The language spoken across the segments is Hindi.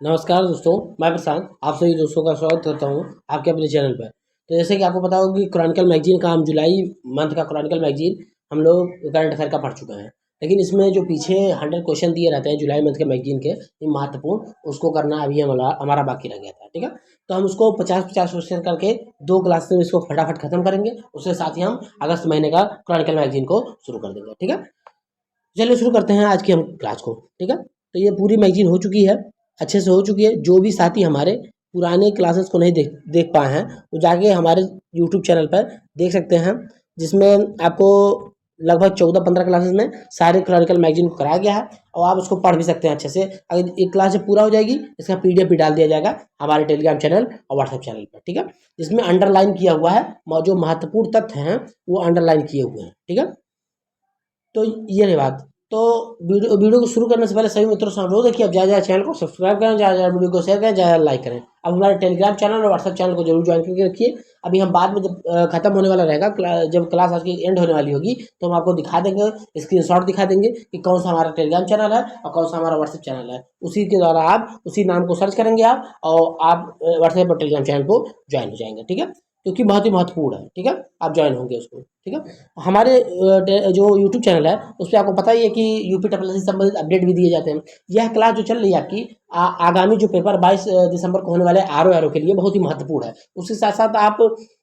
नमस्कार दोस्तों, मैं प्रशांत आप सभी दोस्तों का स्वागत करता हूं आपके अपने चैनल पर। तो जैसे कि आपको पता होगा कि क्रॉनिकल मैगजीन का हम जुलाई मंथ का क्रॉनिकल मैगजीन हम लोग करंट अफेयर का पढ़ चुके हैं। लेकिन इसमें जो पीछे 100 क्वेश्चन दिए रहते हैं जुलाई मंथ के मैगजीन के, ये महत्वपूर्ण, उसको करना अभी हमारा बाकी रह गया था। ठीक है, तो हम उसको 50-50 क्वेश्चन करके 2 क्लास में इसको फटाफट खत्म करेंगे। उसके साथ ही हम अगस्त महीने का क्रॉनिकल मैगजीन को शुरू कर देंगे। ठीक है, चलिए शुरू करते हैं आज की हम क्लास को। ठीक है, तो ये पूरी मैगजीन हो चुकी है, अच्छे से हो चुकी है। जो भी साथी हमारे पुराने क्लासेस को नहीं देख देख पाए हैं, वो जाके हमारे यूट्यूब चैनल पर देख सकते हैं, जिसमें आपको लगभग 14-15 क्लासेस में सारे क्लॉनिकल मैगजीन को कराया गया है और आप उसको पढ़ भी सकते हैं अच्छे से। अगर एक क्लास जब पूरा हो जाएगी, इसका पीडीएफ भी डाल दिया जाएगा हमारे टेलीग्राम चैनल और व्हाट्सएप चैनल पर। ठीक है, जिसमें अंडरलाइन किया हुआ है, जो महत्वपूर्ण तथ्य हैं वो अंडरलाइन किए हुए हैं। ठीक है, तो ये रही बात। तो वीडियो को शुरू करने से पहले सभी मित्रों से अनुरोध है कि आप ज़्यादा चैनल को सब्सक्राइब करें, ज़्यादा वीडियो को शेयर करें, ज़्यादा लाइक करें। अब हमारे टेलीग्राम चैनल और व्हाट्सएप चैनल को जरूर ज्वाइन करके रखिए। अभी हम बाद में जब खत्म होने वाला रहेगा, जब क्लास आज की एंड होने वाली होगी, तो हम आपको दिखा देंगे, स्क्रीनशॉट दिखा देंगे कि कौन सा हमारा टेलीग्राम चैनल है और कौन सा हमारा व्हाट्सएप चैनल है। उसी के द्वारा आप उसी नाम को सर्च करेंगे आप, और आप व्हाट्सएप और टेलीग्राम चैनल को ज्वाइन हो जाएंगे। ठीक है, क्योंकि बहुत ही महत्वपूर्ण है। ठीक है, आप ज्वाइन होंगे उसको। ठीक है, हमारे जो यूट्यूब चैनल है उस पर आपको पता ही है कि यूपी ट्रिपल से संबंधित अपडेट भी दिए जाते हैं। यह क्लास जो चल रही है आपकी, आगामी जो पेपर 22 दिसंबर को होने वाले आर के लिए बहुत ही महत्वपूर्ण है। उसके साथ साथ आप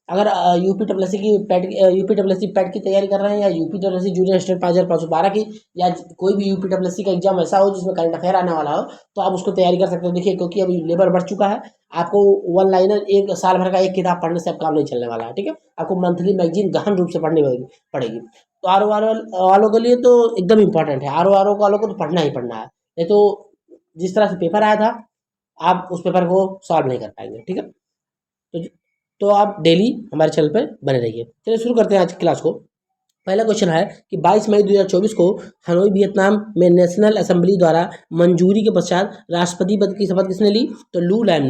अगर UP triple UP triple PAT की तैयारी कर रहे हैं, या यूपी ट्रिपल जूनियर स्टेट 5512 की, या कोई भी यूपी ट्रिपल का एग्जाम ऐसा हो जिसमें करंट अफेयर आने वाला हो, तो आप उसको तैयारी कर सकते हो। देखिए, क्योंकि अभी लेबर बढ़ चुका है, आपको वन लाइनर एक साल भर का एक किताब पढ़ने से अब काम नहीं चलने वाला है। ठीक है, आपको मंथली मैगजीन गहन रूप से पढ़नी पड़ेगी। तो आर वालों के लिए तो एकदम इम्पोर्टेंट है, आर वालों को तो पढ़ना ही पढ़ना है, नहीं तो जिस तरह से पेपर आया था, आप उस पेपर को सॉल्व नहीं कर पाएंगे। ठीक है, तो आप डेली हमारे चैनल पर बने रहिए। चलिए शुरू करते हैं आज की क्लास को। पहला क्वेश्चन है कि 22 मई 2024 को हनोई वियतनाम में नेशनल असेंबली द्वारा मंजूरी के पश्चात राष्ट्रपति पद की शपथ किसने ली? तो टू लैम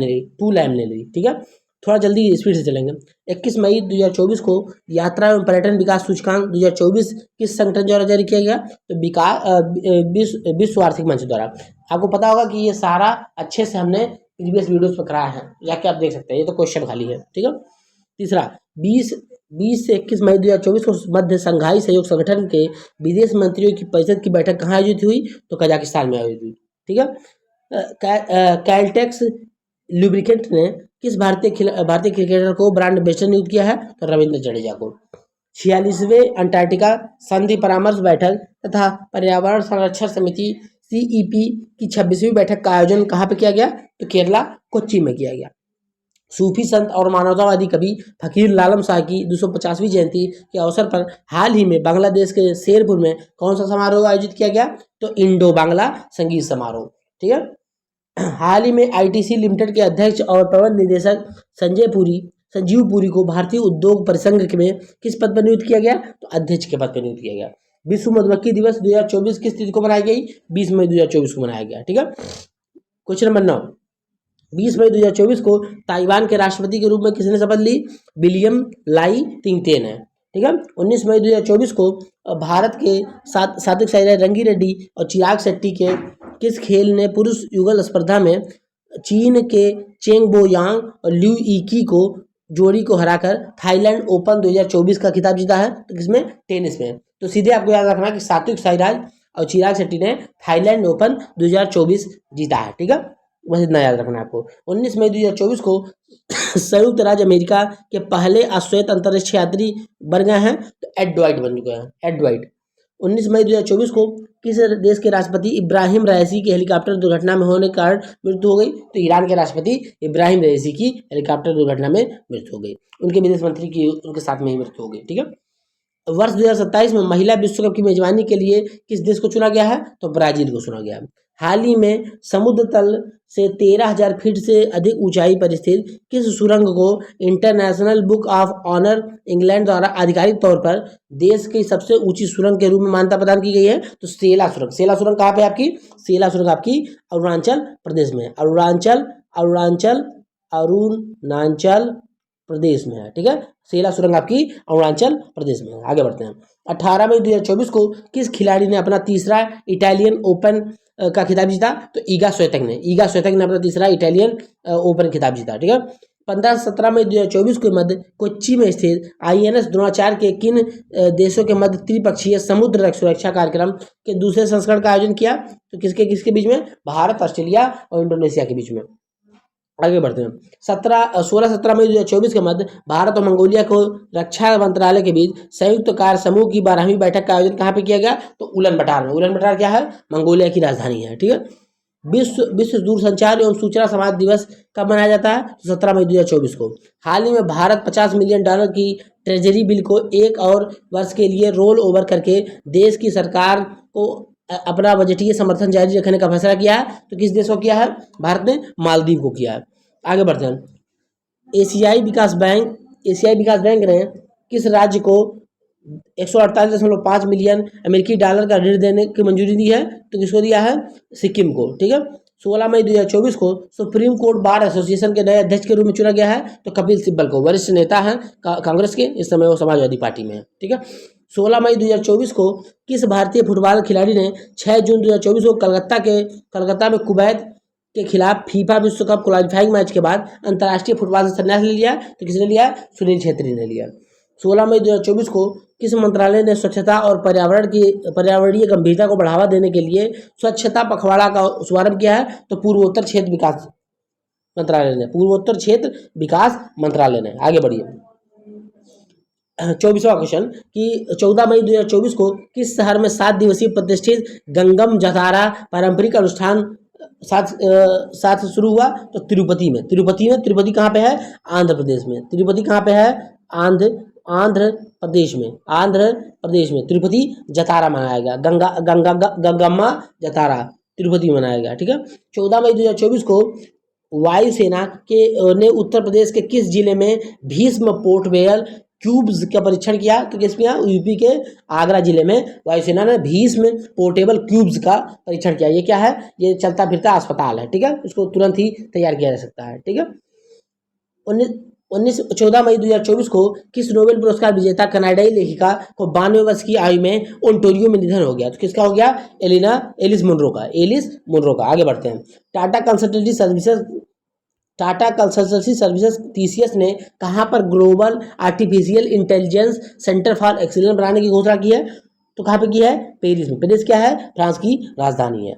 ने ली। ठीक है, थोड़ा जल्दी स्पीड से चलेंगे। 21 मई 2024 को यात्रा एवं पर्यटन विकास सूचकांक 2024 किस संगठन द्वारा जारी किया गया? तो विश्व आर्थिक मंच द्वारा। आपको पता होगा कि ये सारा अच्छे से हमने प्रीवियस वीडियोस पर कराया है, जाके आप देख सकते हैं, ये तो क्वेश्चन खाली है। ठीक है, तीसरा, 20 से 21 मई 2024 को मध्य संघाई सहयोग संगठन के विदेश मंत्रियों की परिषद की बैठक कहाँ आयोजित हुई? तो कजाकिस्तान में आयोजित हुई। ठीक है, कैलटेक्स लुब्रिकेंट ने किस भारतीय क्रिकेटर को ब्रांड एम्बेसडर नियुक्त किया है? तो रविंद्र जडेजा को। 46वें अंटार्कटिका संधि परामर्श बैठक तथा पर्यावरण संरक्षण समिति सीईपी की 26वीं बैठक का आयोजन कहाँ पे किया गया? तो केरला कोच्चि में किया गया। सूफी संत और मानवतावादी कवि फकीर लालम शाह की 250वीं जयंती के अवसर पर हाल ही में बांग्लादेश के शेरपुर में कौन सा समारोह आयोजित किया गया? तो इंडो बांग्ला संगीत समारोह। ठीक है, हाल ही में आईटीसी लिमिटेड के अध्यक्ष और प्रबंध निदेशक संजीव पुरी को भारतीय उद्योग परिसंघ में किस पद पर नियुक्त किया गया? तो अध्यक्ष के पद पर नियुक्त किया गया। विश्व मधुमक्खी दिवस 2024 किस तिथि को मनाई गई? 20 मई 2024 को मनाया गया। ठीक है, क्वेश्चन नंबर 9, 20 मई 2024 को ताइवान के राष्ट्रपति के रूप में किसने शपथ ली? विलियम लाई तिंगते ने। ठीक है, 19 मई 2024 को भारत के सात्विक साईराज रंगी और चिराग शेट्टी के किस खेल ने पुरुष युगल स्पर्धा में चीन के चेंग बो यांग और ल्यू इकी को जोड़ी को हराकर थाईलैंड ओपन 2024 का खिताब जीता है? तो किसमें? टेनिस में। तो सीधे आपको याद रखना कि सात्विक साईराज और चिराग शेट्टी ने थाईलैंड ओपन 2024 जीता है। ठीक है, बस इतना याद रखना है आपको। 19 मई 2024 को संयुक्त राज्य अमेरिका के पहले अश्वेत अंतरिक्ष यात्री बन गए हैं? तो एड ड्वाइट बन चुके हैं, एड ड्वाइट। 19 मई 2024 को किस देश के राष्ट्रपति इब्राहिम रईसी की हेलीकॉप्टर दुर्घटना में होने के कारण मृत्यु हो गई? तो ईरान के राष्ट्रपति इब्राहिम रईसी की हेलीकॉप्टर दुर्घटना में मृत्यु हो गई। उनके विदेश मंत्री की उनके साथ में ही मृत्यु हो गई। ठीक है, वर्ष 2027 में महिला विश्व कप की मेजबानी के लिए किस देश को चुना गया है? तो ब्राजील को चुना गया है। हाल ही में समुद्र तल से 13,000 फीट से अधिक ऊंचाई पर स्थित किस सुरंग को international book of honour England द्वारा आधिकारिक तौर पर देश की सबसे ऊंची सुरंग के रूप में मान्यता प्रदान की गई है? तो सेला सुरंग। सेला सुरंग कहाँ पे आपकी? सेला सुरंग आपकी अरुणाचल प्रदेश में, अरुणाचल प्रदेश में है। ठीक है, सेला सुरंग आपकी अरुणाचल प्रदेश में है। आगे बढ़ते हैं। 18 मई 2024 को किस खिलाड़ी ने अपना तीसरा इटालियन ओपन का खिताब जीता, तो ईगा स्विएटेक ने अपना तीसरा इटालियन ओपन खिताब जीता। ठीक है। 15-17 मई 2024 के मध्य कोच्चि में स्थित INS द्रोणाचार्य के किन देशों के मध्य त्रिपक्षीय समुद्र सुरक्षा कार्यक्रम के दूसरे संस्करण का आयोजन किया? तो किसके किसके बीच में? भारत, ऑस्ट्रेलिया और इंडोनेशिया के बीच में। आगे बढ़ते हैं। 16-17 मई 2024 के मध्य भारत और मंगोलिया को रक्षा मंत्रालय के बीच संयुक्त कार्य समूह की 12वीं बैठक का आयोजन कहाँ पे किया गया? तो उलन बटार में। उलन बटार क्या है? मंगोलिया की राजधानी है। ठीक है। विश्व दूरसंचार एवं सूचना समाज दिवस कब मनाया जाता है? तो 17 मई 2024 को। हाल ही में भारत $50 मिलियन की ट्रेजरी बिल को एक और वर्ष के लिए रोल ओवर करके देश की सरकार को अपना बजटीय समर्थन जारी रखने का फैसला किया है। तो किस देश को किया है? भारत ने मालदीव को किया है। आगे बढ़ते हैं। एशियाई विकास बैंक ने किस राज्य को 148.5 मिलियन अमेरिकी डॉलर का ऋण देने की मंजूरी दी है? तो किसको दिया है? सिक्किम को। ठीक है। 16 मई 2024 को सुप्रीम कोर्ट बार एसोसिएशन के नए अध्यक्ष के रूप में चुना गया है। तो कपिल सिब्बल को। वरिष्ठ नेता हैं कांग्रेस के, इस समय वो समाजवादी पार्टी में है। ठीक है। 16 मई 2024 को किस भारतीय फुटबॉल खिलाड़ी ने 6 जून 2024 को कलकत्ता में कुवैत के खिलाफ फीफा विश्व कप क्वालिफाइंग मैच के बाद अंतर्राष्ट्रीय फुटबॉल से संन्यास ले लिया? तो किसने लिया? सुनील छेत्री ने लिया। 16 मई 2024 को किस मंत्रालय ने स्वच्छता और पर्यावरणीय गंभीरता को बढ़ावा देने के लिए स्वच्छता पखवाड़ा का शुभारंभ किया है? तो पूर्वोत्तर क्षेत्र विकास मंत्रालय ने। आगे बढ़िए। 24वां क्वेश्चन कि 14 मई 2024 को किस शहर में 7 दिवसीय प्रतिष्ठित गंगम जातरा पारंपरिक अनुष्ठान साथ शुरू हुआ? तो तिरुपति में। तिरुपति कहाँ पे है? आंध्र प्रदेश में। तिरुपति कहाँ पे है? आंध्र प्रदेश में तिरुपति जतारा मनाया गया। गंगम्मा जतारा तिरुपति में मनाया गया। ठीक है। 14 मई 2024 को वायुसेना ने उत्तर प्रदेश के किस जिले में भीष्म पोर्टबेल क्यूब्स का परीक्षण किया? तो किस में? यूपी के आगरा जिले में वायुसेना ने भीष्म पोर्टेबल क्यूब्स का परीक्षण किया। ये क्या है? ये चलता फिरता अस्पताल है। ठीक है। इसको तुरंत ही तैयार किया जा सकता है। ठीक है। 14 मई 2024 को किस नोबेल पुरस्कार विजेता कनाडाई लेखिका को 92 वर्ष की आयु में ओंटारियो में निधन हो गया? तो किसका हो गया? एलिस मुनरो का। आगे बढ़ते हैं। टाटा कंसल्टेंसी सर्विसेज TCS ने कहाँ पर global artificial intelligence centre for excellence बनाने की घोषणा की है? तो कहाँ पे की है? पेरिस में। पेरिस क्या है? फ्रांस की राजधानी है।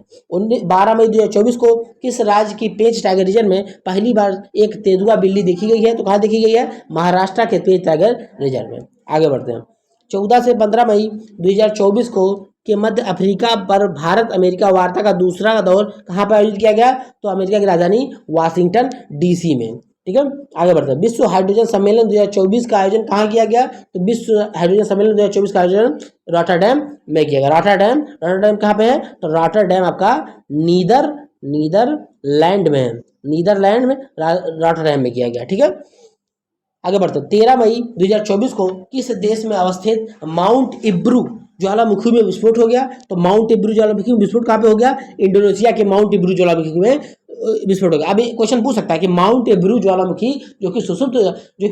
12 मई 2024 को किस राज्य की पेंच टाइगर रीजन में पहली बार एक तेंदुआ बिल्ली देखी गई है? तो कहाँ देखी गई है? महाराष्ट्र के पेंच टाइगर रिजर्व में। आगे बढ़ते हैं। 14 से 15 मई 2024 को के मध्य अफ्रीका पर भारत अमेरिका वार्ता का दूसरा दौर कहाँ पर आयोजित किया गया? तो अमेरिका की राजधानी वाशिंगटन DC में। ठीक है। आगे बढ़ते हैं। विश्व हाइड्रोजन सम्मेलन 2024 का आयोजन कहाँ किया गया? तो विश्व हाइड्रोजन सम्मेलन 2024 का आयोजन रॉटरडैम में किया गया। रॉटरडैम कहाँ पे है? तो रॉटरडैम आपका नीदरलैंड में रॉटरडैम में किया गया। ठीक है। आगे बढ़ते हैं। 13 मई 2024 को किस देश में अवस्थित माउंट इब्रू ज्वालामुखी में विस्फोट हो गया? तो माउंट इब्रू ज्वालामुखी में विस्फोट कहाँ पे हो गया? इंडोनेशिया के माउंट इब्रू ज्वालामुखी में विस्फोट हो गया। अभी क्वेश्चन पूछ सकता है कि माउंट इब्रू ज्वालामुखी जो कि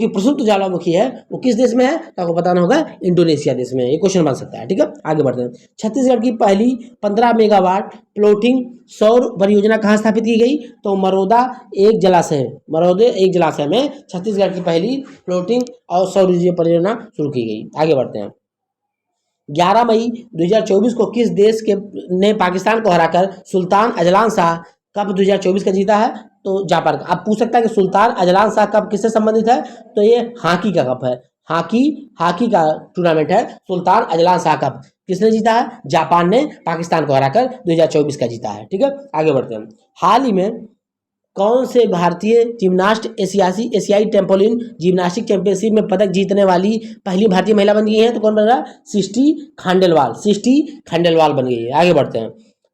प्रसुप्त ज्वालामुखी है वो किस देश में है? तो आपको बताना होगा इंडोनेशिया देश में। ये क्वेश्चन बन सकता है। ठीक है। आगे बढ़ते हैं। छत्तीसगढ़ की पहली 15 मेगावाट फ्लोटिंग सौर परियोजना कहाँ स्थापित की गई? तो मरोदा एक जलाशय में छत्तीसगढ़ की पहली फ्लोटिंग और सौर ऊर्जा परियोजना शुरू की गई। आगे बढ़ते हैं। 11 मई 2024 को किस देश ने पाकिस्तान को हराकर सुल्तान अजलान शाह कप 2024 का जीता है? तो जापान का। अब पूछ सकता है कि सुल्तान अजलान शाह कप किससे संबंधित है? तो ये हॉकी का कप है। हॉकी का टूर्नामेंट है सुल्तान अजलान शाह कप। किसने जीता है? जापान ने पाकिस्तान को हराकर 2024 का जीता है। ठीक है। आगे बढ़ते हैं। हाल ही में कौन से भारतीय जिम्नास्ट एशियाई टेम्पोलिन जिम्नास्टिक चैंपियनशिप में पदक जीतने वाली पहली भारतीय महिला बन गई है? तो कौन बन रहा है? सृष्टि खंडेलवाल बन गई है। आगे बढ़ते हैं।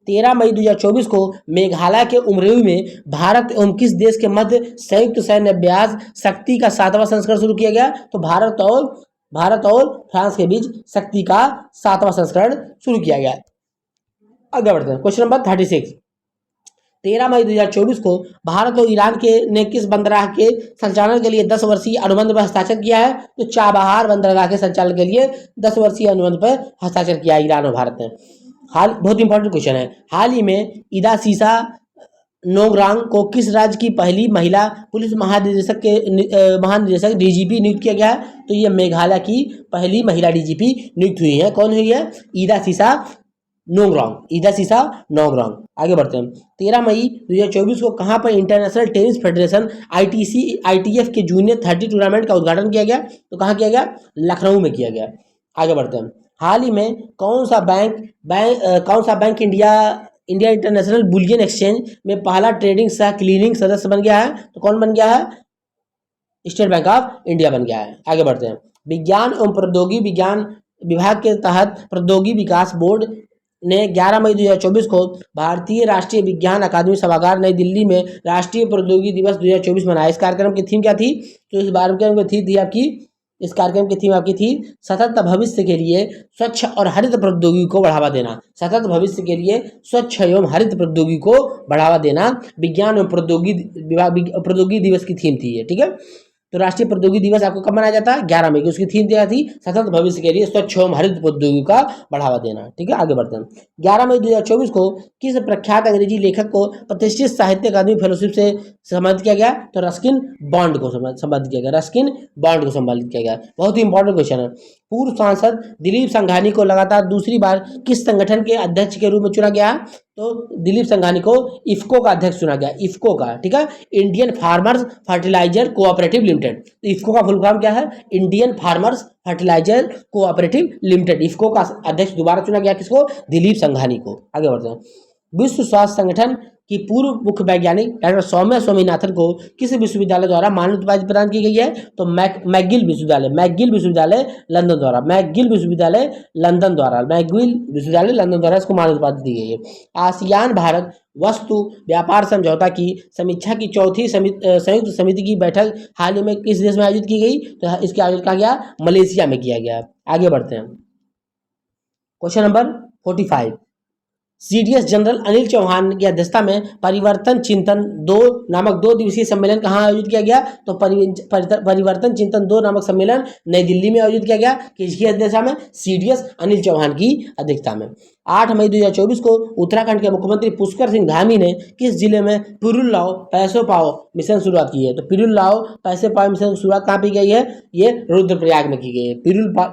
13 मई 2024 को मेघालय के उमरिऊ में भारत एवं किस देश के मध्य संयुक्त सैन्य अभ्यास शक्ति का 7वां संस्करण शुरू किया गया? तो भारत और फ्रांस के बीच शक्ति का 7वां संस्करण शुरू किया गया। आगे बढ़ते हैं। Question number 36। 13 मई 2024 को भारत और ईरान ने किस बंदरगाह के संचालन के लिए 10 वर्षीय अनुबंध पर हस्ताक्षर किया है? तो चाबहार बंदरगाह के संचालन के लिए 10 वर्षीय अनुबंध पर हस्ताक्षर किया ईरान और भारत ने। बहुत इंपॉर्टेंट क्वेश्चन है, हाल ही में इदा सीसा नोंगरांग को किस राज्य की पहली महिला पुलिस महानिदेशक महानिदेशक डीजीपी नियुक्त किया गया है? तो ये मेघालय की पहली महिला डीजीपी नियुक्त हुई है। कौन हुई है? ईदा सीसा नोंगरांग, ईदा सीसा नोंगरांग। आगे बढ़ते हैं। 13 मई 2024 को कहाँ पर इंटरनेशनल टेनिस फेडरेशन ITF के जूनियर 30 टूर्नामेंट का उद्घाटन किया गया? तो कहाँ किया गया? लखनऊ में किया गया। आगे बढ़ते हैं। हाल ही में कौन सा bank India international bullion exchange में पहला ट्रेडिंग सह क्लीनिंग सदस्य बन गया है? तो कौन बन गया है? स्टेट बैंक ऑफ इंडिया बन गया है। आगे बढ़ते हैं। विज्ञान एवं प्रौद्योगिकी विज्ञान विभाग के तहत प्रौद्योगिकी विकास बोर्ड ने 11 मई 2024 को भारतीय राष्ट्रीय विज्ञान अकादमी सभागार नई दिल्ली में राष्ट्रीय प्रौद्योगिकी दिवस 2024 मनाया। इस कार्यक्रम की थीम क्या थी? तो इस बार की थी आपकी, इस कार्यक्रम की थीम आपकी थी सतत भविष्य के लिए स्वच्छ और हरित प्रौद्योगिकी को बढ़ावा देना। सतत भविष्य के लिए स्वच्छ एवं हरित प्रौद्योगिकी को बढ़ावा देना विज्ञान एवं प्रौद्योगिकी दिवस की थीम थी ये। ठीक है, तो राष्ट्रीय प्रौद्योगिकी दिवस आपको कब मनाया जाता है? 11 मई की। उसकी थीम क्या थी? सतत भविष्य के लिए स्वच्छ एवं हरित प्रौद्योगिकी का बढ़ावा देना। ठीक है, आगे बढ़ते हैं। 11 मई 2024 को किस प्रख्यात अंग्रेजी लेखक को प्रतिष्ठित साहित्य अकादमी फेलोशिप से सम्मानित किया गया? तो रस्किन बॉन्ड को सम्मानित किया गया। रस्किन बॉन्ड को सम्मानित किया गया। बहुत ही इंपॉर्टेंट क्वेश्चन है। पूर्व सांसद दिलीप संघानी को लगातार दूसरी बार किस संगठन के अध्यक्ष के रूप में चुना गया? तो दिलीप संघानी को इफ्को का अध्यक्ष चुना गया। इफ्को का, ठीक है, Indian farmers fertiliser cooperative limited. तो इफ्को का फुल फॉर्म क्या है? Indian farmers fertiliser cooperative limited. IFFCO का अध्यक्ष दोबारा चुना गया किसको? दिलीप संघानी को। आगे बढ़ते हैं। विश्व स्वास्थ्य संगठन की पूर्व मुख्य वैज्ञानिक डॉक्टर सौम्या स्वामीनाथन को किस विश्वविद्यालय द्वारा मान्यता उपाधि प्रदान की गई है? तो मैकगिल विश्वविद्यालय लंदन द्वारा, मैकगिल विश्वविद्यालय लंदन द्वारा इसको मान्यता उपाधि दी गई है। आसियान भारत वस्तु व्यापार समझौता की समीक्षा की चौथी संयुक्त समिति की बैठक हाल ही में किस देश में आयोजित की गई? तो इसके आयोजन कहा गया? मलेशिया में किया गया। आगे बढ़ते हैं। Question number 45। CDS general Anil Chauhan की अध्यक्षता में परिवर्तन चिंतन 2 नामक 2 दिवसीय सम्मेलन कहाँ आयोजित किया गया? तो परिवर्तन चिंतन 2 नामक सम्मेलन नई दिल्ली में आयोजित किया गया। किसकी अध्यक्षता में? CDS अनिल चौहान की अध्यक्षता में। 8 मई 2024 को उत्तराखंड के मुख्यमंत्री पुष्कर सिंह धामी ने किस जिले में पिरुल लाओ पैसे पाओ मिशन शुरुआत की है? तो पिरुल लाओ पैसे पाओ मिशन की शुरुआत कहाँ पे की गई है? ये रुद्रप्रयाग में की गई है।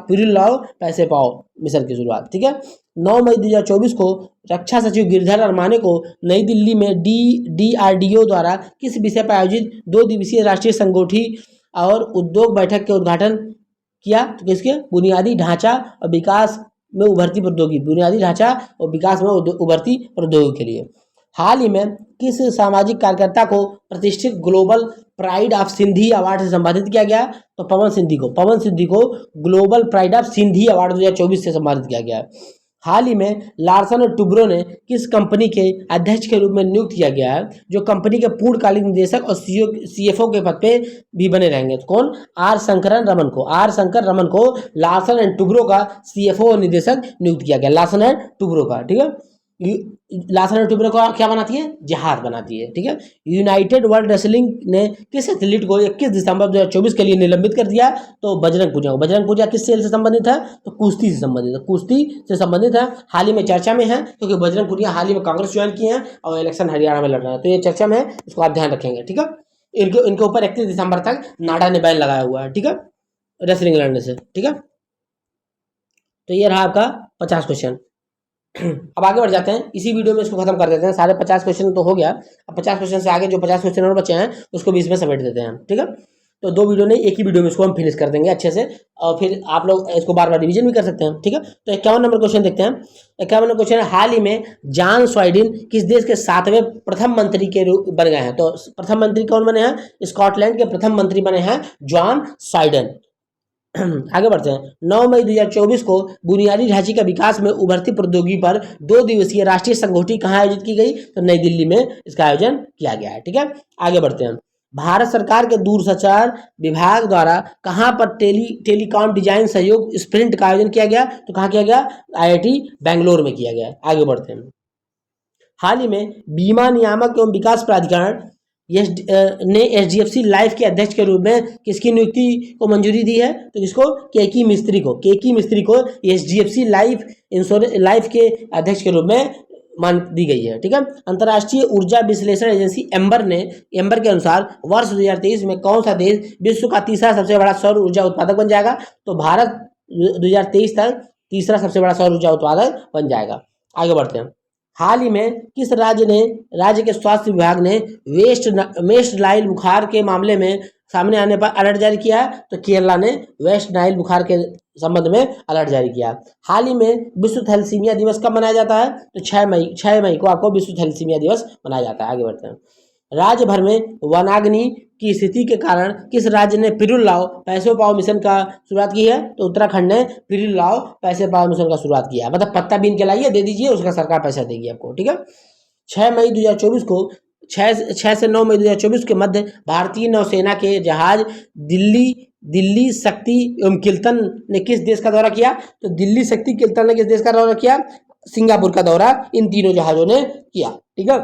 पिरुल लाओ पैसे पाओ मिशन की शुरुआत। ठीक है, 9 मई 2024 को रक्षा सचिव गिरिधर अरमाने को नई दिल्ली में DRDO द्वारा किस विषय पर आयोजित 2 दिवसीय राष्ट्रीय संगोष्ठी और उद्योग बैठक के उद्घाटन किया? तो किसके? बुनियादी ढांचा और विकास में उभरती प्रौद्योगिकी, बुनियादी ढांचा और विकास में उभरती प्रौद्योगिकी के लिए। हाल ही में किस सामाजिक कार्यकर्ता को प्रतिष्ठित global pride of Sindhi award से संबोधित किया गया? तो पवन सिंधी को global pride of Sindhi award 2024 से सम्मानित किया गया। हाल ही में लार्सन और टुब्रो ने किस कंपनी के अध्यक्ष के रूप में नियुक्त किया गया है, जो कंपनी के पूर्णकालिक निदेशक और CFO के पद पे भी बने रहेंगे? तो कौन? आर शंकर रमन को लार्सन एंड टुब्रो का CFO और निदेशक नियुक्त किया गया। लार्सन एंड टुब्रो का, ठीक है, लार्सन एंड टुब्रो का क्या बनाती है? जहाज बनाती है। ठीक है, यूनाइटेड वर्ल्ड रेसलिंग ने किस एथलीट को 21 दिसंबर 2024 के लिए निलंबित कर दिया? तो बजरंग पूजा किस खेल से संबंधित है? तो कुश्ती से संबंधित है। हाल ही में चर्चा में है क्योंकि बजरंग पूनिया हाल ही में कांग्रेस ज्वाइन किए हैं और इलेक्शन हरियाणा में लड़ रहे हैं, तो ये चर्चा में है, इसको आप ध्यान रखेंगे। ठीक है, इनके ऊपर 31 दिसंबर तक नाडा ने बैन लगाया हुआ है। ठीक है, रेसलिंग लड़ने से। ठीक है, तो ये रहा आपका 50 क्वेश्चन। अब आगे बढ़ जाते हैं, इसी वीडियो में इसको खत्म कर देते हैं। सारे 50 क्वेश्चन तो हो गया, अब 50 क्वेश्चन से आगे जो 50 क्वेश्चन और बचे हैं उसको भी इसमें समेट देते हैं। ठीक है, तो 2 वीडियो नहीं, एक ही वीडियो में इसको हम फिनिश कर देंगे अच्छे से, और फिर आप लोग इसको बार बार रिवीजन भी कर सकते हैं। ठीक है, तो 51 नंबर क्वेश्चन देखते हैं। 51 क्वेश्चन है, हाल ही में जॉन स्वाइडिन किस देश के 7वें प्रथम मंत्री के रूप बन गए हैं? तो प्रथम मंत्री कौन बने हैं? स्कॉटलैंड के प्रथम मंत्री बने हैं जॉन स्वाइडन। आगे बढ़ते हैं। 9 मई 2024 को बुनियादी ढांचे का विकास में उभरती प्रौद्योगिकी पर 2 दिवसीय राष्ट्रीय संगोष्ठी कहाँ आयोजित की गई? तो नई दिल्ली में इसका आयोजन किया गया है। ठीक है, आगे बढ़ते हैं। भारत सरकार के दूरसंचार विभाग द्वारा कहाँ पर टेलीकॉम डिजाइन सहयोग स्प्रिंट का आयोजन किया गया? तो कहाँ किया गया? IIT बेंगलोर में किया गया। आगे बढ़ते हैं। हाल ही में बीमा नियामक एवं विकास प्राधिकरण ने HDFC लाइफ के अध्यक्ष के रूप में किसकी नियुक्ति को मंजूरी दी है? तो किसको? केकी मिस्त्री को। केकी मिस्त्री को HDFC लाइफ के अध्यक्ष के रूप में मान दी गई है। ठीक है। अंतर्राष्ट्रीय ऊर्जा विश्लेषण एजेंसी एम्बर के अनुसार वर्ष 2023 में कौन सा देश विश्व का तीसरा सबसे बड़ा सौर ऊर्जा उत्पादक बन जाएगा? तो भारत 2023 तक तीसरा सबसे बड़ा सौर ऊर्जा उत्पादक बन जाएगा। आगे बढ़ते हैं। हाल ही में किस राज्य के स्वास्थ्य विभाग ने वेस्ट नाइल बुखार के मामले में सामने आने पर अलर्ट जारी किया है? तो केरला ने वेस्ट नाइल बुखार के संबंध में अलर्ट जारी किया। हाल ही में विश्व थैलेसीमिया दिवस कब मनाया जाता है? तो 6 मई को आपको विश्व थैलेसीमिया दिवस मनाया जाता है। आगे बढ़ते हैं। राज्य भर में वनाग्नि की स्थिति के कारण किस राज्य ने पिरूल लाओ पैसे पाओ मिशन का शुरुआत की है? तो उत्तराखंड ने पिरूल लाओ पैसे पाओ मिशन का शुरुआत किया है। मतलब पत्ता बीन के लाइए, दे दीजिए, उसका सरकार पैसा देगी आपको। ठीक है। 6 मई 2024 को 6 से 9 मई 2024 के मध्य भारतीय नौसेना के जहाज दिल्ली शक्ति एवं किल्तन ने किस देश का दौरा किया? तो दिल्ली शक्ति किल्तन ने किस देश का दौरा किया? सिंगापुर का दौरा इन तीनों जहाजों ने किया। ठीक है।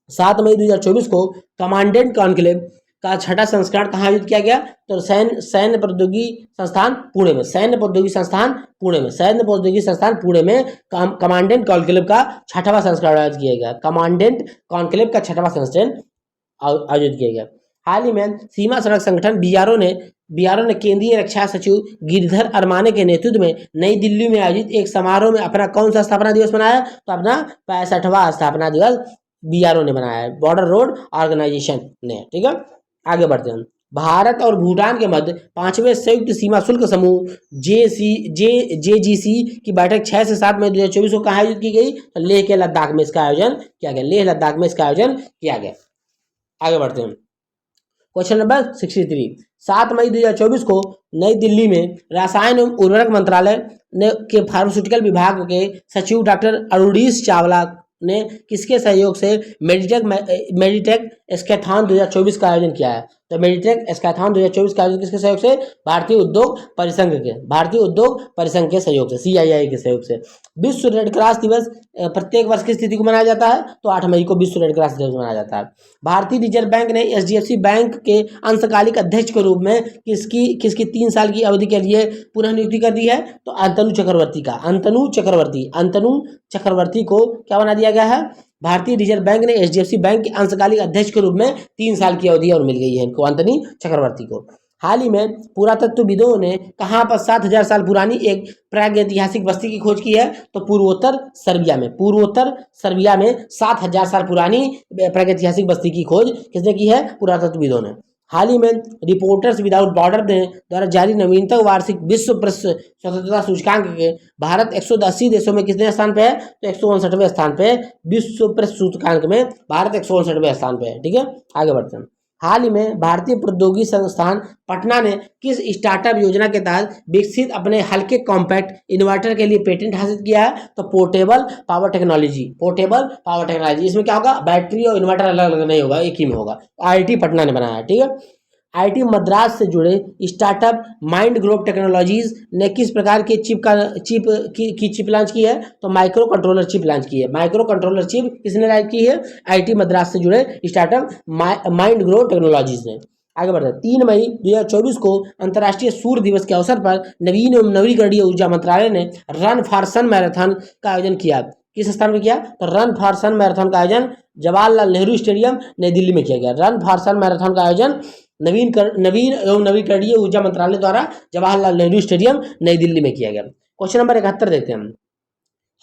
7 मई 2024 को कमांडेंट कॉन्क्लेव का छठा संस्करण कहाँ आयोजित किया गया? तो सैन्य प्रौद्योगिकी संस्थान पुणे में। सैन्य प्रौद्योगिकी संस्थान पुणे में कमांडेंट कॉन्क्लेव का छठवां संस्करण आयोजित किया गया। कमांडेंट कॉन्क्लेव का छठवां संस्करण आयोजित किया गया। हाल ही में सीमा सड़क संगठन BRO ने केंद्रीय रक्षा सचिव गिरिधर अरमाने के नेतृत्व में नई दिल्ली में आयोजित एक समारोह में अपना कौन सा स्थापना दिवस मनाया? तो अपना 65वां स्थापना दिवस BRO ने बनाया है, बॉर्डर रोड ऑर्गेनाइजेशन ने। ठीक है। आगे बढ़ते हैं। भारत और भूटान के मध्य 5वें संयुक्त सीमा शुल्क समूह JGC की बैठक 6 से 7 मई 2024 को कहाँ आयोजित की गई? तो लेह के लद्दाख में इसका आयोजन किया गया। आगे बढ़ते हैं। Question number 63। 7 मई 2024 को नई दिल्ली में रसायन एवं उर्वरक मंत्रालय के फार्मास्यूटिकल विभाग के सचिव डॉक्टर अरुणीश चावला ने किसके सहयोग से मेडिटेक एस्केथॉन 2024 का आयोजन किया है? तो मेडिटेक एस्केथॉन 2024 का आयोजन किसके सहयोग से? भारतीय उद्योग परिसंघ के सहयोग से, CII के सहयोग से। विश्व रेड क्रॉस दिवस प्रत्येक वर्ष की स्थिति को मनाया जाता है? तो 8 मई को विश्व रेड क्रॉस दिवस मनाया जाता है। भारतीय रिजर्व बैंक ने HDFC बैंक के अंशकालिक अध्यक्ष के रूप में किसकी 3 साल की अवधि के लिए पुनः नियुक्ति कर दी है? तो अंतनु चक्रवर्ती को क्या बना दिया गया है? भारतीय रिजर्व बैंक ने HDFC बैंक के अंशकालिक अध्यक्ष के रूप में 3 साल की अवधि और मिल गई है इनको, अंतनी चक्रवर्ती को। हाल ही में पुरातत्वविदों ने कहाँ पर 7000 साल पुरानी एक प्रागैतिहासिक बस्ती की खोज की है? तो पूर्वोत्तर सर्बिया में 7000 साल पुरानी प्रागैतिहासिक बस्ती की खोज किसने की है? पुरातत्वविदों ने। हाल ही में रिपोर्टर्स विदाउट बॉर्डर द्वारा जारी नवीनतम वार्षिक विश्व प्रेस स्वतंत्रता सूचकांक के भारत 180 देशों में कितने स्थान पे है? तो 159वें स्थान पे। विश्व प्रेस सूचकांक में भारत 159वें स्थान पे है। ठीक है। आगे बढ़ते हैं। हाल ही में भारतीय प्रौद्योगिकी संस्थान पटना ने किस स्टार्टअप योजना के तहत विकसित अपने हल्के कॉम्पैक्ट इन्वर्टर के लिए पेटेंट हासिल किया है? तो पोर्टेबल पावर टेक्नोलॉजी। इसमें क्या होगा? बैटरी और इन्वर्टर अलग अलग नहीं होगा, एक ही में होगा। IIT पटना ने बनाया है। ठीक है। IIT मद्रास से जुड़े स्टार्टअप माइंड ग्लोब टेक्नोलॉजीज ने किस प्रकार के चिप लॉन्च की है? तो माइक्रो कंट्रोलर चिप लॉन्च की है। माइक्रो कंट्रोलर चिप किसने लॉन्च की है? IIT मद्रास से जुड़े स्टार्टअप माइंड ग्लोब टेक्नोलॉजीज ने। आगे बढ़ते हैं। 3 मई 2024 को अंतर्राष्ट्रीय सूर्य दिवस के अवसर पर नवीन एवं नवीकरणीय ऊर्जा मंत्रालय ने रन फॉर सन मैराथन का आयोजन किया। किस स्थान पर किया? तो रन फॉर सन मैराथन का आयोजन जवाहरलाल नेहरू स्टेडियम नई दिल्ली में किया गया। रन फॉर सन मैराथन का आयोजन नवीन एवं नवीकरणीय ऊर्जा मंत्रालय द्वारा जवाहरलाल नेहरू स्टेडियम नई दिल्ली में किया गया। क्वेश्चन नंबर 71 देखते हैं हम।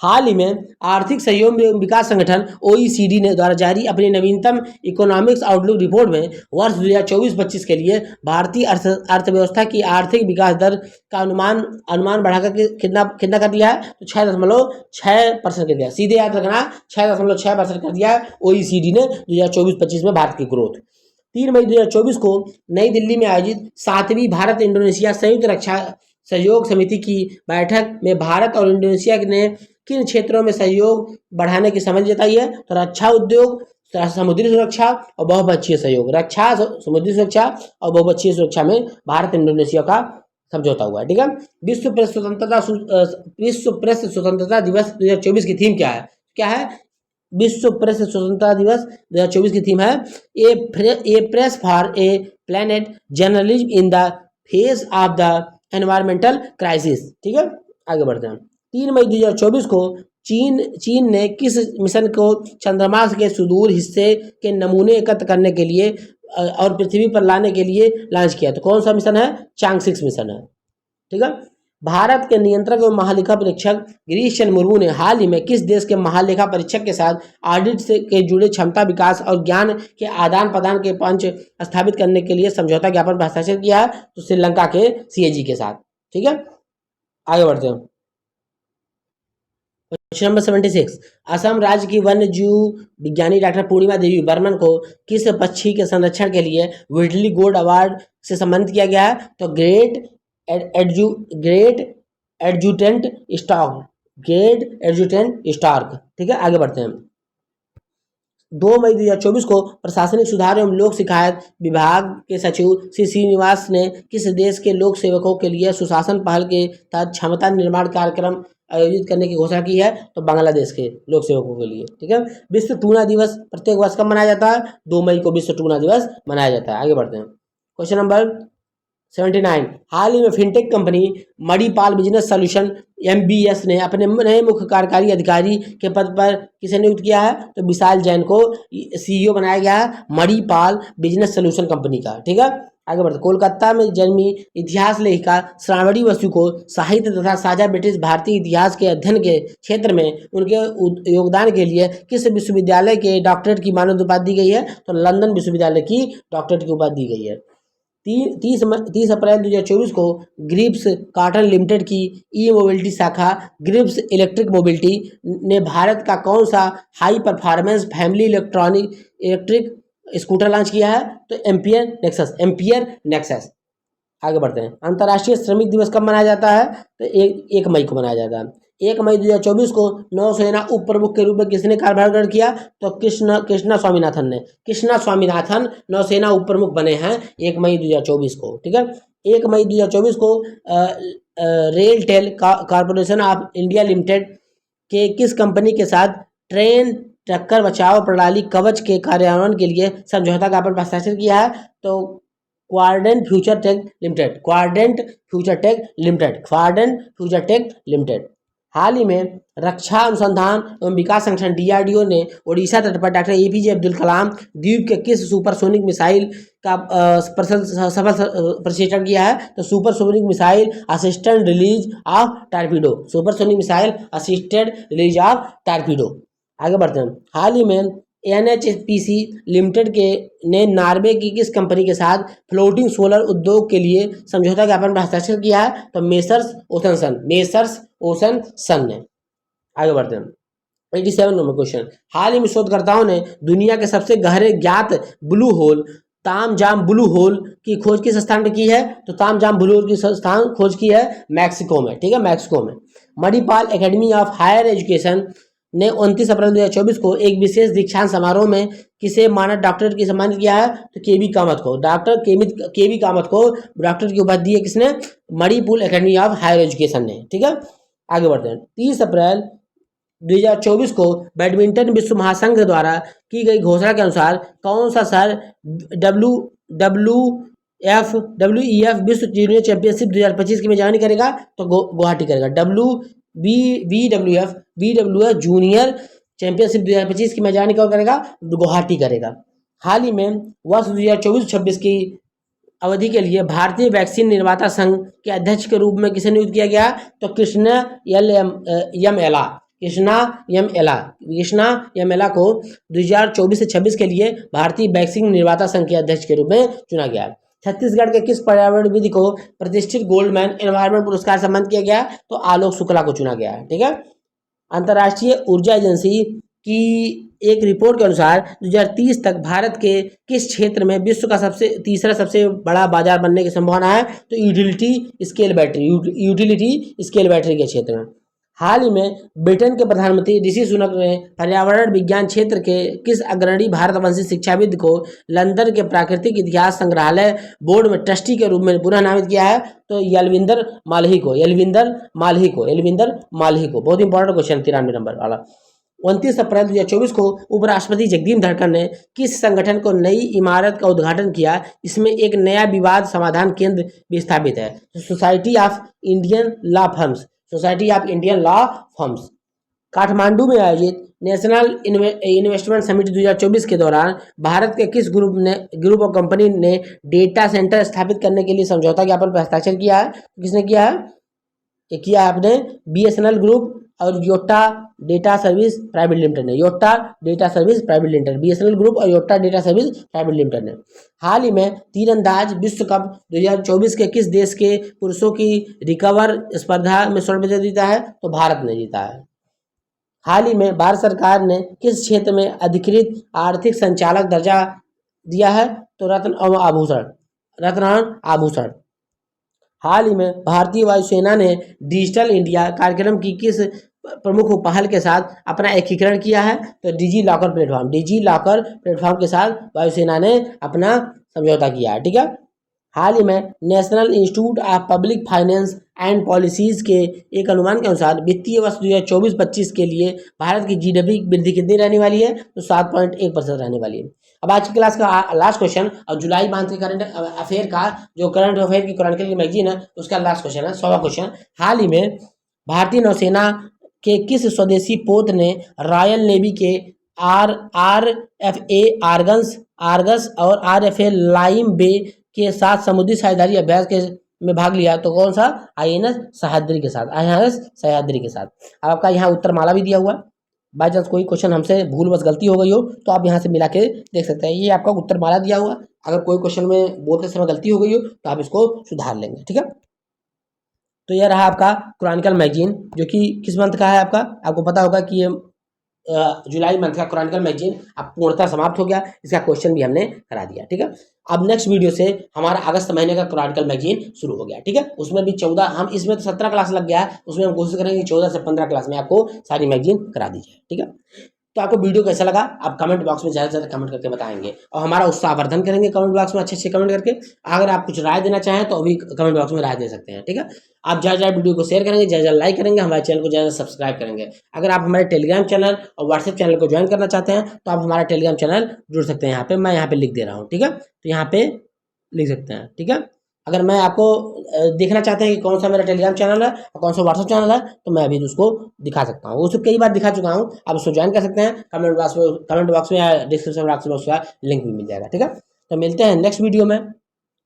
हाल ही में आर्थिक सहयोग एवं विकास संगठन OECD ने द्वारा जारी अपनी नवीनतम इकोनॉमिक्स आउटलुक रिपोर्ट में वर्ष 2024-25 के लिए भारतीय अर्थव्यवस्था की आर्थिक विकास दर का अनुमान बढ़ाकर कितना कर दिया है? तो 6.6% कर दिया। सीधे याद रखना, 6.6% कर दिया है OECD ने 2024-25 में भारत की ग्रोथ। 3 मई 2024 को नई दिल्ली में आयोजित 7वीं भारत इंडोनेशिया संयुक्त रक्षा सहयोग समिति की बैठक में भारत और इंडोनेशिया ने किन क्षेत्रों में सहयोग बढ़ाने की समझ जताई है? तो रक्षा उद्योग, समुद्री सुरक्षा और बहुपक्षीय सहयोग। रक्षा, समुद्री सुरक्षा और बहुपक्षीय सुरक्षा में भारत इंडोनेशिया का समझौता हुआ है। ठीक है। विश्व प्रेस स्वतंत्रता दिवस 2024 की थीम क्या है? विश्व प्रेस स्वतंत्रता दिवस 2024 की थीम है a press for a planet journalism in the face of the environmental crisis. ठीक है, आगे बढ़ते हैं। 3 मई 2024 को चीन ने किस मिशन को चंद्रमा के सुदूर हिस्से के नमूने एकत्र करने के लिए और पृथ्वी पर लाने के लिए लॉन्च किया? तो कौन सा मिशन है? चांग 6 मिशन है। ठीक है। भारत के नियंत्रक एवं महालेखा परीक्षक गिरीश चंद्र मुर्मू ने हाल ही में किस देश के महालेखा परीक्षक के साथ ऑडिट से के जुड़े क्षमता विकास और ज्ञान के आदान प्रदान के पंच स्थापित करने के लिए समझौता ज्ञापन पर हस्ताक्षर किया है? तो श्रीलंका के सीएजी के साथ। ठीक है, आगे बढ़ते हैं। क्वेश्चन नंबर 76, असम राज्य की वन्य जीव विज्ञानी डॉक्टर पूर्णिमा देवी बर्मन को किस पक्षी के संरक्षण के लिए व्हिटली गोल्ड अवार्ड से सम्मानित किया गया है? तो ग्रेट एडजुटेंट स्टार्क। ठीक है, आगे बढ़ते हैं। 2 मई 2024 को प्रशासनिक सुधार एवं लोक शिकायत विभाग के सचिव श्री श्रीनिवास ने किस देश के लोक सेवकों के लिए सुशासन पहल के तहत क्षमता निर्माण कार्यक्रम आयोजित करने की घोषणा की है? तो बांग्लादेश के लोक सेवकों के लिए। ठीक है, विश्व टूना दिवस प्रत्येक वर्ष कब मनाया जाता है? 2 मई को विश्व टूना दिवस मनाया जाता है। आगे बढ़ते हैं। क्वेश्चन नंबर 79, हाल ही में fintech company Manipal business solution MBS ने अपने नए मुख्य कार्यकारी अधिकारी के पद पर किसे नियुक्त किया है? तो विशाल जैन को CEO बनाया गया है मणिपाल बिजनेस सॉल्यूशन कंपनी का। ठीक है, आगे बढ़ते। कोलकाता में जन्मी इतिहास लेखिका श्रावणी बसु को साहित्य तथा साझा ब्रिटिश भारतीय इतिहास के अध्ययन के क्षेत्र में उनके योगदान के लिए किस विश्वविद्यालय के डॉक्टरेट की मानद उपाधि दी गई है? तो लंदन विश्वविद्यालय की डॉक्टरेट की उपाधि दी गई है। 30 अप्रैल 2024 को ग्रिप्स कॉटन लिमिटेड की मोबिलिटी शाखा ग्रिप्स इलेक्ट्रिक मोबिलिटी ने भारत का कौन सा high performance family electric scooter launch किया है? तो एम्पियर नेक्सस। आगे बढ़ते हैं। अंतर्राष्ट्रीय श्रमिक दिवस कब मनाया जाता है? तो 1 मई को मनाया जाता है। 1 मई 2024 को नौसेना उप प्रमुख के रूप में किसने कार्यभार ग्रहण किया? तो कृष्णा स्वामीनाथन ने। कृष्णा स्वामीनाथन नौसेना उप प्रमुख बने हैं 1 मई 2024 को। ठीक है, 1 मई 2024 को RailTel corporation of India limited के किस कंपनी के साथ ट्रेन टक्कर बचाव प्रणाली कवच के कार्यान्वयन के लिए समझौता ज्ञापन पर हस्ताक्षर किया है? तो क्वाड्रेंट फ्यूचर टेक लिमिटेड। हाल ही में रक्षा अनुसंधान एवं विकास संगठन DRDO ने ओडिशा तट पर डॉक्टर APJ अब्दुल कलाम द्वीप के किस सुपरसोनिक मिसाइल का सफल परीक्षण किया है? तो supersonic missile assisted release of torpedo. आगे बढ़ते हैं। हाल ही में NHPC लिमिटेड के ने नॉर्वे की किस कंपनी के साथ फ्लोटिंग सोलर उद्योग के लिए समझौता ज्ञापन पर हस्ताक्षर किया है? तो मेसर्स ओशन सन ने। आगे बढ़ते हैं। 87 नंबर क्वेश्चन, हाल ही में शोधकर्ताओं ने दुनिया के सबसे गहरे ज्ञात ब्लू होल तामजाम ब्लू होल की खोज किस स्थान पर की है? तो तामजाम ब्लू होल की स्थान खोज की है मैक्सिको में। ठीक है, मैक्सिको में। Manipal academy of higher education ने 29 अप्रैल 2024 को एक विशेष दीक्षांत समारोह में किसे मानद डॉक्टरेट की सम्मानित किया है? तो केबी कामत को। डॉक्टर केबी कामत को डॉक्टरेट की उपाधि दी है किसने? Manipur academy of higher education ने। ठीक है, आगे बढ़ते हैं। 30 अप्रैल 2024 को बैडमिंटन विश्व महासंघ द्वारा की गई घोषणा के अनुसार कौन सा शहर WEF विश्व जूनियर चैंपियनशिप 2025 की मेजबानी करेगा? तो गुवाहाटी करेगा। WWF जूनियर चैंपियनशिप 2025 की मेजबानी कौन करेगा? गुवाहाटी करेगा। हाल ही में वर्ष 2024-26 की अवधि के लिए भारतीय वैक्सीन निर्माता संघ के अध्यक्ष के रूप में किसे नियुक्त किया गया? तो कृष्णा यम एला को 2024 से 26 के लिए भारतीय वैक्सीन निर्माता संघ के अध्यक्ष के रूप में चुना गया। छत्तीसगढ़ के किस पर्यावरणविद को प्रतिष्ठित गोल्डमैन एनवायरमेंट पुरस्कार सम्मानित किया गया? तो आलोक शुक्ला को चुना गया है। ठीक है, अंतर्राष्ट्रीय ऊर्जा एजेंसी की एक रिपोर्ट के अनुसार 2030 तक भारत के किस क्षेत्र में विश्व का तीसरा सबसे बड़ा बाजार बनने की संभावना है? तो यूटिलिटी स्केल बैटरी के क्षेत्र में। हाल ही में ब्रिटेन के प्रधानमंत्री ऋषि सुनक ने पर्यावरण विज्ञान क्षेत्र के किस अग्रणी भारतवंशी शिक्षाविद को लंदन के प्राकृतिक इतिहास संग्रहालय बोर्ड में ट्रस्टी के रूप में पुनः नामित किया है? तो यलविंदर माल्ही को। बहुत इंपॉर्टेंट क्वेश्चन 93 नंबर वाला। 29 अप्रैल 2024 को उपराष्ट्रपति जगदीप धनखड़ ने किस संगठन को नई इमारत का उद्घाटन किया? इसमें एक नया विवाद समाधान केंद्र भी स्थापित है, society of Indian law firms, society of Indian law firms. Kathmandu में आयोजित नेशनल इन्वेस्टमेंट समिट 2024 के दौरान भारत के किस ग्रुप ऑफ कंपनी ने डेटा सेंटर स्थापित करने के लिए समझौता ज्ञापन पर हस्ताक्षर किया है? किसने किया है? ये किया है आपने BSNL ग्रुप और Yota data service private limited ने, Yota data service private limited, BSNL group और Yota data service private limited ने। हाल ही में तीरंदाज विश्व कप 2024 के किस देश के पुरुषों की रिकवर स्पर्धा में स्वर्ण पदक जीता है? तो भारत ने जीता है। हाल ही में भारत सरकार ने किस क्षेत्र में अधिकृत आर्थिक संचालक दर्जा दिया है? तो रत्न आभूषण। हाल ही में भारतीय वायुसेना ने डिजिटल इंडिया कार्यक्रम की किस प्रमुख पहल के साथ अपना एकीकरण किया है? तो डिजी लॉकर प्लेटफॉर्म के साथ वायुसेना ने अपना समझौता किया है। ठीक है। हाल ही में national institute of public finance and policies के एक अनुमान के अनुसार वित्तीय वर्ष 2024-25 के लिए भारत की GDP वृद्धि कितनी रहने वाली है? तो 7.1% रहने वाली है। अब आज की क्लास का लास्ट क्वेश्चन और जुलाई मंथ के करंट अफेयर का जो करंट अफेयर की क्रॉनिकल की मैगजीन है उसका लास्ट क्वेश्चन है, 100वां क्वेश्चन। हाल ही में भारतीय नौसेना के किस स्वदेशी पोत ने रॉयल नेवी के RFA आर्गस और RFA लाइम बे के साथ समुद्री साझेदारी अभ्यास में भाग लिया? तो कौन सा? INS सह्याद्री के साथ, अब आपका यहाँ उत्तर माला भी दिया हुआ है। बाई चांस कोई क्वेश्चन हमसे भूल बस गलती हो गई हो तो आप यहाँ से मिला के देख सकते हैं। ये आपका उत्तर माला दिया हुआ। अगर कोई क्वेश्चन में बोलते समय गलती हो गई हो तो आप इसको सुधार लेंगे। ठीक है। तो यह रहा आपका क्रॉनिकल मैगजीन जो कि किस मंथ का है आपका, आपको पता होगा कि ये जुलाई मंथ का क्रॉनिकल मैगजीन अब पूर्णतः समाप्त हो गया। इसका क्वेश्चन भी हमने करा दिया। ठीक है। अब नेक्स्ट वीडियो से हमारा अगस्त महीने का क्रॉनिकल मैगजीन शुरू हो गया। ठीक है। उसमें भी 14, हम इसमें तो 17 क्लास लग गया है, उसमें हम कोशिश करेंगे 14 से 15 क्लास में आपको सारी मैगजीन करा दी जाए। ठीक है। तो आपको वीडियो कैसा लगा आप कमेंट बॉक्स में ज़्यादा से ज़्यादा कमेंट करके बताएंगे और हमारा उत्साहवर्धन करेंगे कमेंट बॉक्स में अच्छे कमेंट करके। अगर आप कुछ राय देना चाहें तो अभी कमेंट बॉक्स में राय दे सकते हैं। ठीक है। आप ज़्यादा वीडियो को शेयर करेंगे, ज़्यादा लाइक करेंगे, हमारे चैनल को ज़्यादा सब्सक्राइब करेंगे। अगर आप हमारे टेलीग्राम चैनल और व्हाट्सएप चैनल को ज्वाइन करना चाहते हैं तो आप हमारा टेलीग्राम चैनल जुड़ सकते हैं। यहाँ पे मैं यहाँ पे लिख दे रहा हूँ। ठीक है। तो यहाँ पे लिख सकते हैं। ठीक है। अगर मैं आपको देखना चाहते हैं कि कौन सा मेरा टेलीग्राम चैनल है और कौन सा व्हाट्सएप चैनल है तो मैं अभी उसको दिखा सकता हूँ। उसको कई बार दिखा चुका हूँ, आप उसको ज्वाइन कर सकते हैं। कमेंट बॉक्स में या डिस्क्रिप्शन बॉक्स में उसका लिंक भी मिल जाएगा। ठीक है। तो मिलते हैं नेक्स्ट वीडियो में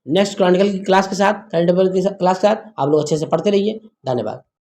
नेक्स्ट क्रॉनिकल की क्लास के साथ, करंट अफेयर की क्लास के साथ। आप लोग अच्छे से पढ़ते रहिए। धन्यवाद।